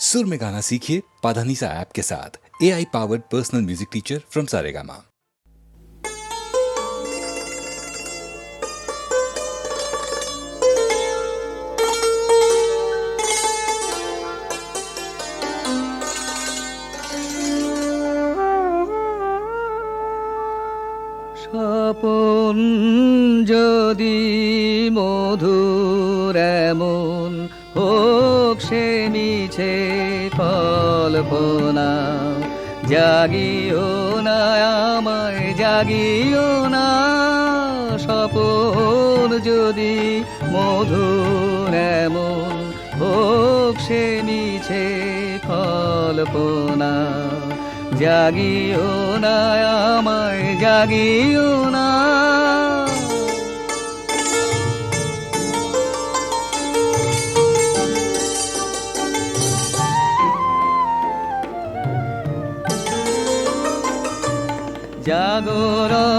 सुर में गाना सीखिए पाधानीसा ऐप के साथ। AI powered personal music teacher from Saregama. Swapan যদি মধুর এমন হোক সে মিছে কল্পনা, জাগিও না আমায় জাগিও না। স্বপন যদি মধুর এমন হোক সে মিছে কল্পনা, জাগিও না আমায় জাগিও না।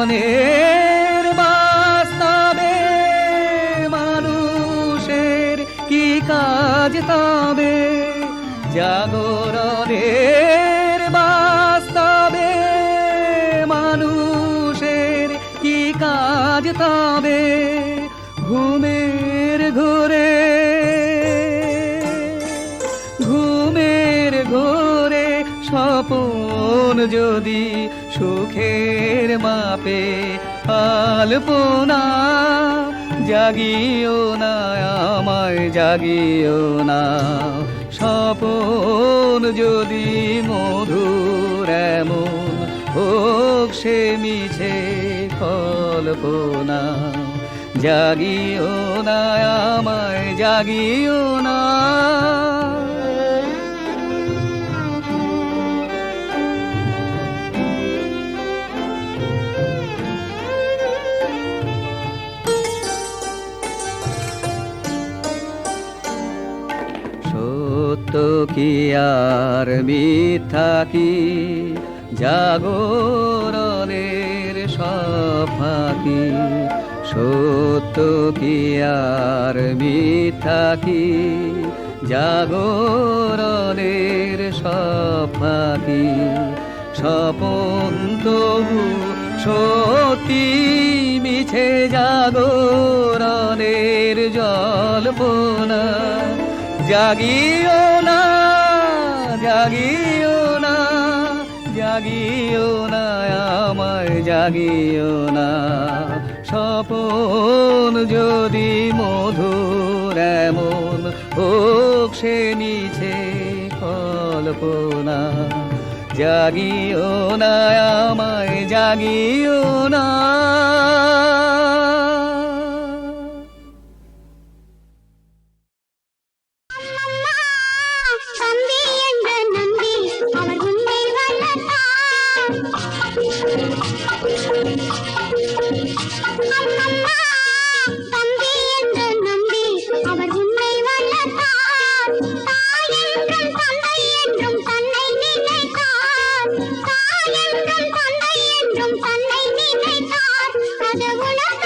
জাগরণের বাস্তবে মানুষের কি কাজ তবে, জাগরণের বাস্তবে মানুষের কি কাজ তবে। ঘুমের ঘোরে ঘুমের ঘোরে স্বপন যদি সুখের মাপে আলপনা, জাগিও না আমায় জাগিও না। স্বপন যদি মধুর এমন হোক সে মিছে কল্পনা, জাগিও না আমায় জাগিও না। সত্য কি আর মিথ্যা কি, জাগরণের সফাকি। সত্য কি আর মিথ্যা কি, জাগরণের সফাকি। স্বপন তবু সত্যি মিছে জাগরণের জল্পনা, জাগিও না জাগিও না জাগিও না আমায় জাগিও না। স্বপন যদি মধুর এমন হোক সে মিছে কল্পনা, জাগিও না আমায় জাগিও না। தன்னை நினைத்தார் அது உலக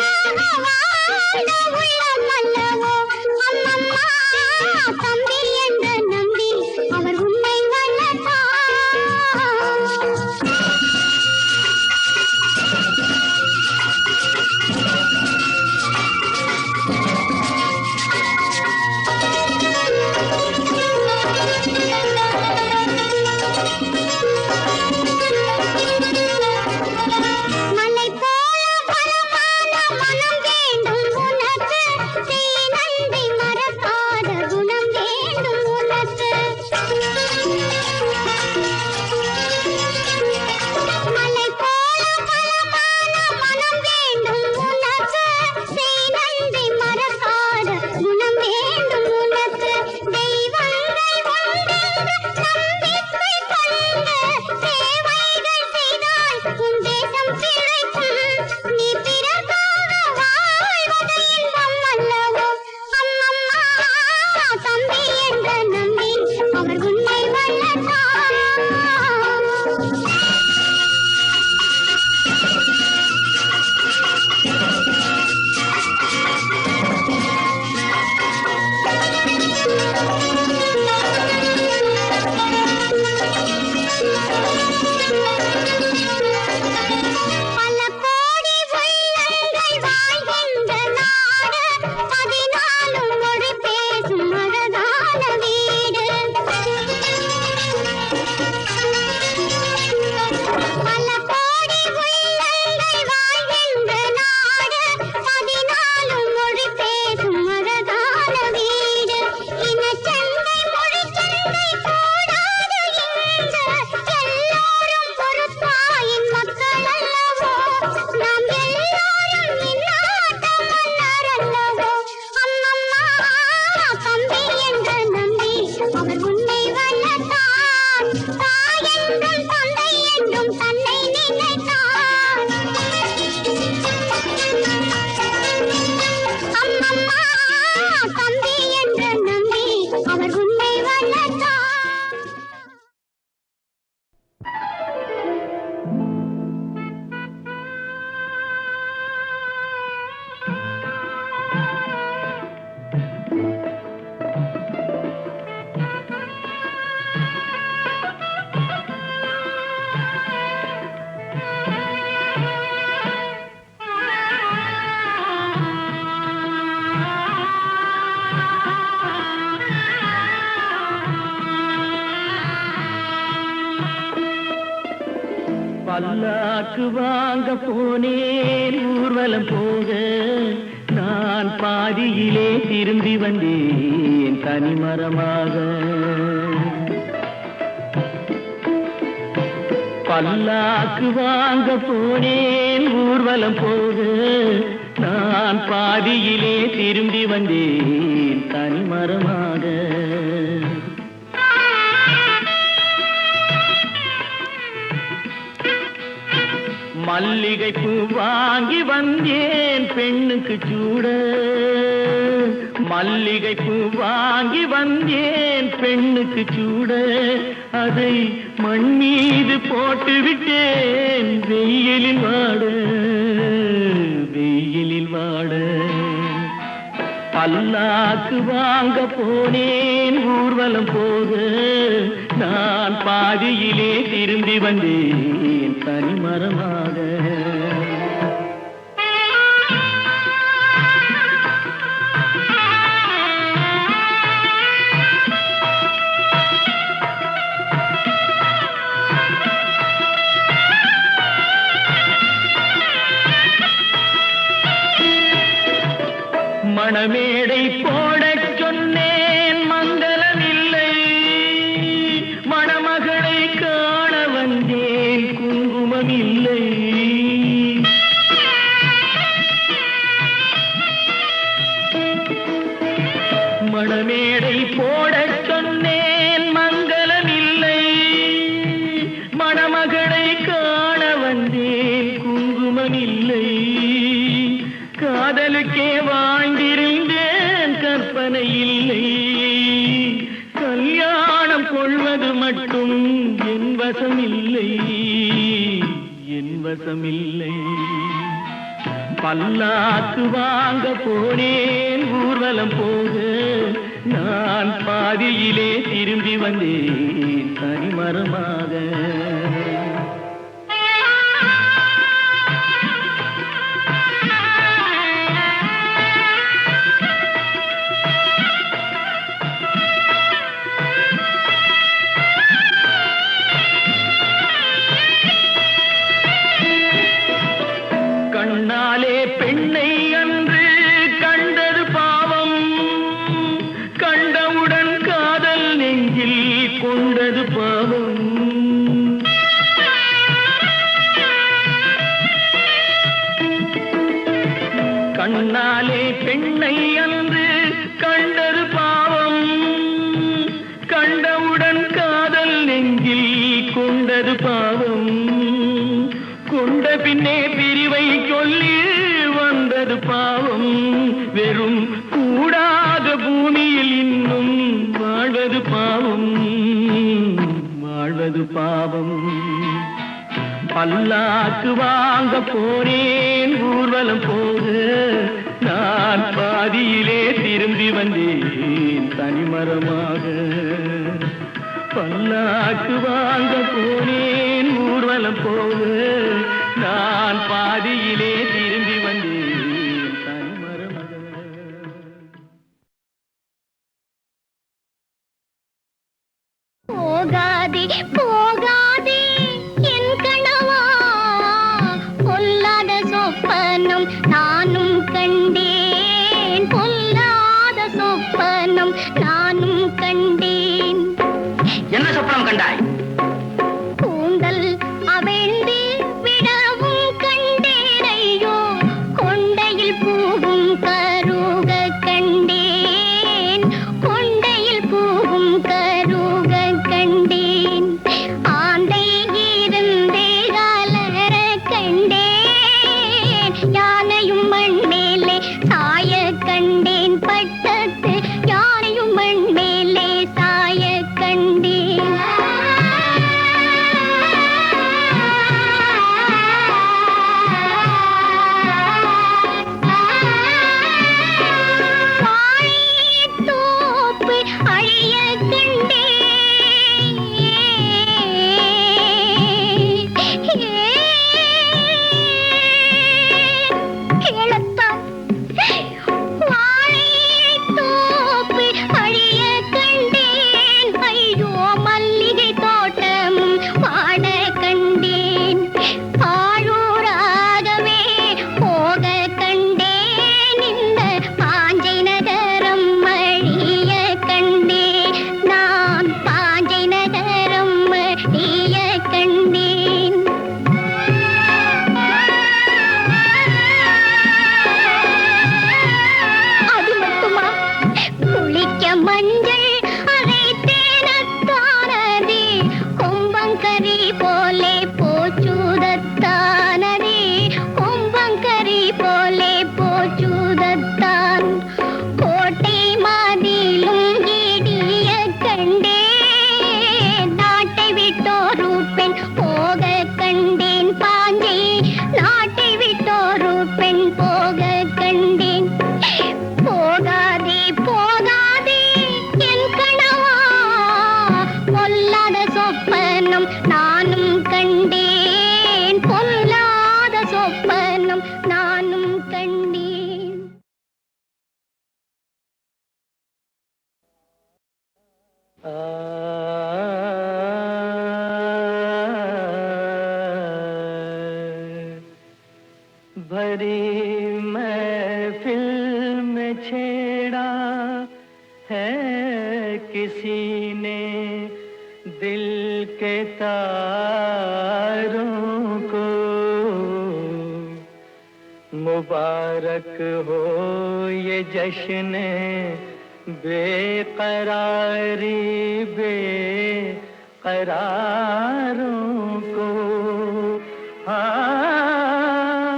பல்லாக்கு வாங்க போனேன் ஊர்வலம் போக, நான் பாதியிலே திரும்பி வந்தேன் தனிமரமாக. பல்லாக்கு வாங்க போனேன் ஊர்வலம் போக, நான் பாதியிலே திரும்பி வந்தேன் தனிமரமாக. மல்லிகை பூ வாங்கி வந்தேன் பெண்ணுக்கு சூட, மல்லிகை பூ வாங்கி வந்தேன் பெண்ணுக்கு சூட, அதை மண் மீது போட்டு விட்டேன் வெயிலில் வாட, வெயிலில் வாட. பல்லாக்கு வாங்க போனேன் ஊர்வலம் போக, நான் பாதியிலே திரும்பி வந்தேன் தனிமரமாக. மணமேடை போடச் சொன்னேன் மங்களமில்லை, மணமகளை காண வந்தேன் குங்குமமில்லை. மணமேடை போடச் சொன்னேன் மங்களமில்லை, மணமகளை காண வந்தேன் குங்குமமில்லை. காதலுக்கே வாழ்ந்திருந்தேன் கற்பனை இல்லை, கல்யாணம் கொள்வது மட்டும் என் வசமில்லை, என் வசமில்லை. பல்லாக்கு வாங்க போனேன் ஊர்வலம் போக, நான் பாதியிலே திரும்பி வந்தேன் தனிமரமாக. கண்ணாலே பெண்ணை அன்று கண்டது பாவம், கண்டவுடன் காதல் நெஞ்சில் கொண்டது பாவம். கண்ணாலே பெண்ணை அன்று கண்டது பாவம், கண்டவுடன் காதல் நெஞ்சில் கொண்டது பாவம். கொண்ட பின்னே பிரிவை சொல்லி வந்தது பாவம், வெறும் கூடாத பூமியில் இன்னும் வாழ்வது பாவம், வாழ்வது பாவம். பல்லாக்கு வாங்க போனேன் ஊர்வலம் போக, நான் பாதியிலே திரும்பி வந்தேன் தனிமரமாக. பல்லாக்கு வாங்க போனேன் ஊர்வலம் போக, நான் பாதியிலே திரும்பி வந்தேன் தனிமரமாக. போகாதே போகாதே என் கணவா, பொல்லாத சொப்பனம் நானும் கண்டேன், பொல்லாத சொப்பனம் நானும் கண்டேன். கண்டாய்? கூந்தல் அவிழ்ந்து விடவும் கண்டேனையோ, கொண்டையில் பூவும் கருக கண்டேன், கொண்டையில் பூவும் கருக கண்டேன். ஆந்தை இருந்தே அலற கண்டேன், யானையும் மண் மேலே சாய கண்டேன், பட்டத்து யானையும் மண் மேலே சாய கண்டேன். வாழைத்தோப்பு அழிய கண்டேன். கேளத்தான் வாழைத்தோப்பு அழிய கண்டேன், ஐயோ மல்லிகை தோட்டமும் வாட கண்டேன். ஆழூராகவே போக கண்டேன், இந்த பாஞ்சை நகரம் அழிய கண்டேன், நான் பாஞ்சை நகரம் அழிய கண்டேன். அது மட்டுமா, குளிக்க மஞ்சள் அரைத்தேனத்தானதே, கொம்பங்கரி போலே போச்சுதத்தானதே, கொம்பங்கரி போலே போச்சுதத்தான். கோட்டை மாதிலும் இடிய கண்டேன், நாட்டை விட்டோரு பெண் போக கண்டேன், பாஞ்சை நாட்டை விட்டோரு பெண் போக கண்டேன். போகாதே போகாதே என் கணவா, பொல்லாத சொப்பனம் நானும் கண்டேன், பொல்லாத சொப்பனம் நானும் கண்டேன். भरी महफिल में छेड़ा है किसी ने दिल के तारों को, मुबारक हो ये जश्न बेकरारी बेकरारों को। हाँ,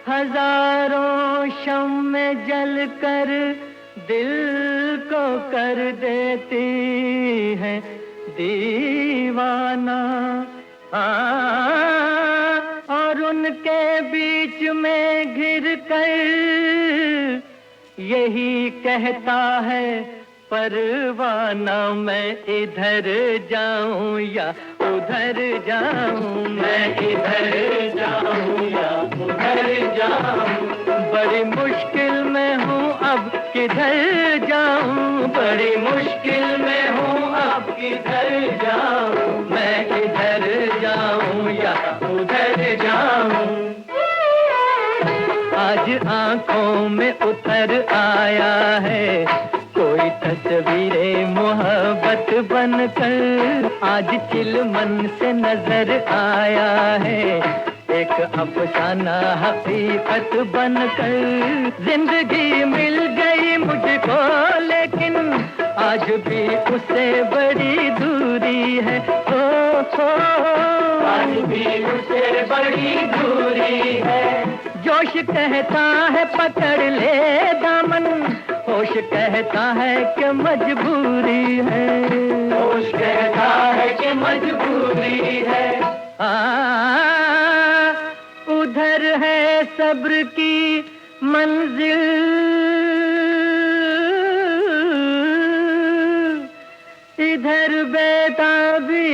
हजारों शम्मे जलकर दिल को कर देती है दीवाना, हाँ, और उनके बीच में घिर कर यही कहता है परवाना, मैं इधर जाऊं या उधर जाऊं, मैं इधर जाऊं या उधर जाऊं, बड़ी मुश्किल में हूँ अब किधर जाऊं, बड़ी मुश्किल में हूँ अब किधर जाऊं, मैं इधर जाऊं या उधर जाऊं। आज आंखों में उतर आया है कोई तस्वीरें मोहब्बत बनकर, आज चिलमन से नजर आया है एक अफसाना हकीकत बनकर। जिंदगी मिल गई मुझको लेकिन आज भी उससे बड़ी दूरी है, हो आज भी उससे बड़ी दूरी है। जोश कहता है पकड़ ले दामन, होश कहता है कि मजबूरी है, होश कहता है कि मजबूरी है। उधर है सब्र की मंजिल, इधर बेताबी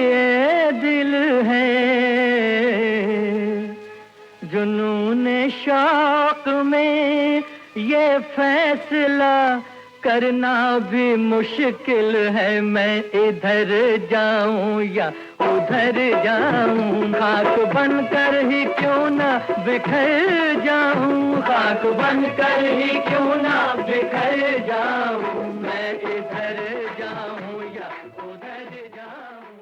दिल है, जुनून शौक में ये फैसला करना भी मुश्किल है, मैं इधर जाऊं या उधर जाऊं, खाक बनकर ही क्यों ना बिखर जाऊं, खाक बनकर ही क्यों ना बिखर जाऊं, मैं इधर जाऊं या उधर जाऊं।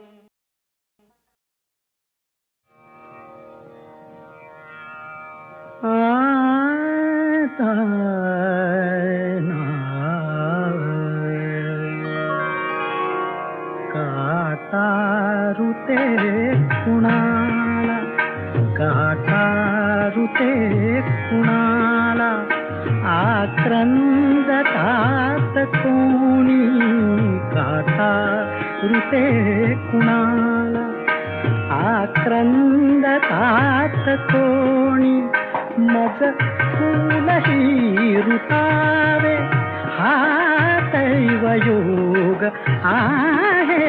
काटा रुते कुणाला, काटा रुते कुणाला, आक्रंदतात कोणी, काटा रुते कुणाला, आक्रंदतात कोणी, मज फूलही रुतावे, हा दैवयोग आहे,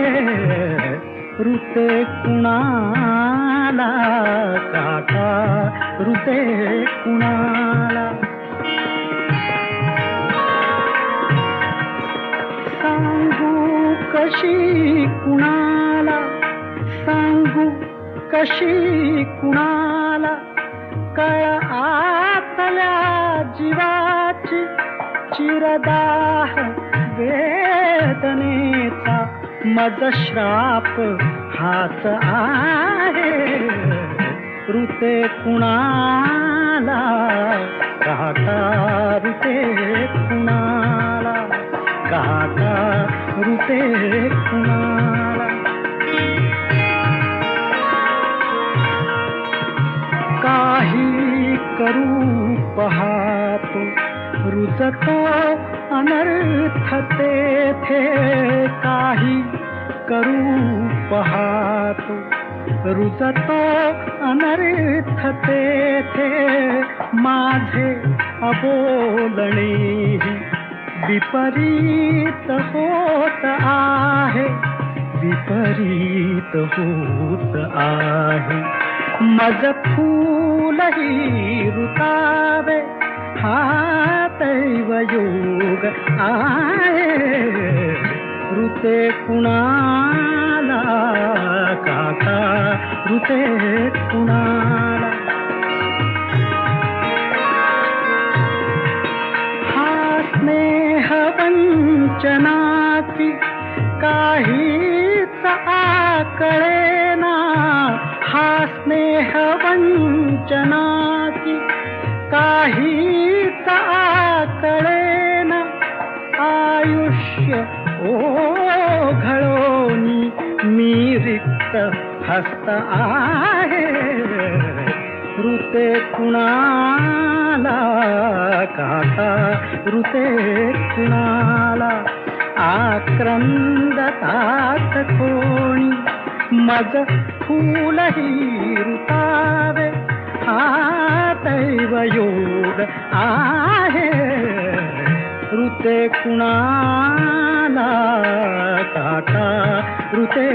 रुते कुणाला, काटा रुते कुणाला. सांगू कशी कुणाला, सांगू कशी कुणाला, कळ आतल्या जीवाची, चिरदाह वेदनेचा, मज श्राप हाच आहे, रुते कुणाला, काटा रुते कुणाला, काटा रुते कुणाला. काही करू पाहतो, रुजतो अनर्थ तेथे, काही करू पाहतो, रुजतो अनर्थ तेथे, माझे अबोलणे विपरीत होत आहे, विपरीत होत आहे, मज फूलही रुतावे, हा दैवयोग आहे, रुते कुणाला, काटा रुते कुणाला. हा स्नेह वंचनाची काहीच आकळेना, हा स्नेह वंचनाची काहीच आकळेना, आयुष्य ओघळोनी मी रिक्त हस्त आहे, रुते कुणाला, काटा रुते कुणाला, आक्रंदतात कोणी, मज फूलही रुतावे, हा दैवयोग आहे, रुते कुणाला, काटा रुते